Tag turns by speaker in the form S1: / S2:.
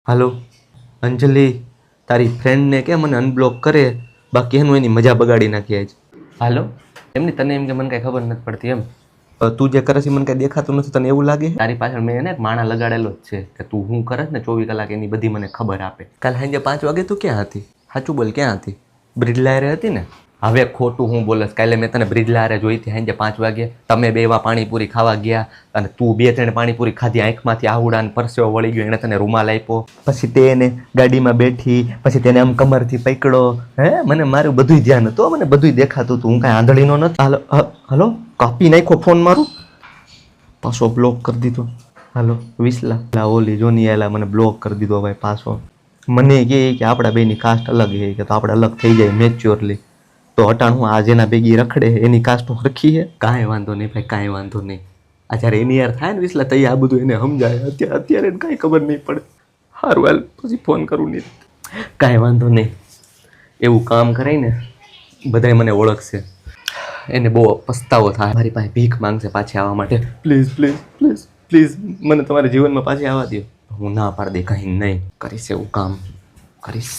S1: હાલો અંજલિ, તારી ફ્રેન્ડને કે મને અનબ્લોક કરે, બાકી એનું એની મજા બગાડી નાખી આજ. હાલો એમની તને એમ કે મને કઈ ખબર નથી પડતી એમ. તું જે કરે છે મને કઈ દેખાતું નથી, તને એવું લાગે? તારી પાછળ મેં એને એક માણા લગાડેલો જ છે કે તું હું કરે ને 24 કલાક એની બધી મને ખબર આપે. કાલ સાંજે 5 વાગે તું ક્યાં હતી? સાચું બોલ, ક્યાં હતી? બ્રિજલાયરે હતી ને? હવે ખોટું હું બોલસ? કાલે મેં તને બ્રિજલાયરે જોઈ હતી સાંજે 5 વાગે. તમે બે એવા પાણીપુરી ખાવા ગયા અને તું 2-3 પાણીપુરી ખાધી, આંખમાંથી આહુડાને પરસેવો વળી ગયો, એને તને રૂમાલ આપ્યો, પછી તે એને ગાડીમાં બેઠી, પછી તેને આમ કમરથી પકડો. હે મને મારું બધું ધ્યાન હતું, મને બધું દેખાતું હતું, હું કાંઈ આંધળીનો નથી. હાલો હલો, કાપી નાખ્યો ફોન મારું, પાછો બ્લોક કરી દીધો. હાલો વિસલા ઓલી જોની આલા મને બ્લોક કરી દીધો ભાઈ પાછો. મને કહે કે આપણા બેની કાસ્ટ અલગ છે કે તો આપણે અલગ થઈ જાય મેચ્યોરલી. તો હટાણ હું આ જેના ભેગી રખડે એની કાસ્ટ હરખી છે. કાંઈ વાંધો નહીં ભાઈ, કાંઈ વાંધો નહીં. આ જ્યારે એની યાર થાય ને વિસલા તઈ આ બધું એને સમજાય. અત્યારે એને કાંઈ ખબર નહીં પડે. સારું હાલ પછી ફોન કરું નહીં. કાંઈ વાંધો નહીં. એવું કામ કરાય ને બધાય મને ઓળખશે. એને બહુ પસ્તાવો થાય. મારી પાસે ભીખ માંગશે પાછી આવવા માટે. પ્લીઝ પ્લીઝ પ્લીઝ પ્લીઝ મને તમારા જીવનમાં પાછી આવવા દો. હું ના પાડી દે, કંઈ નહીં કરીશ, એવું કામ કરીશ.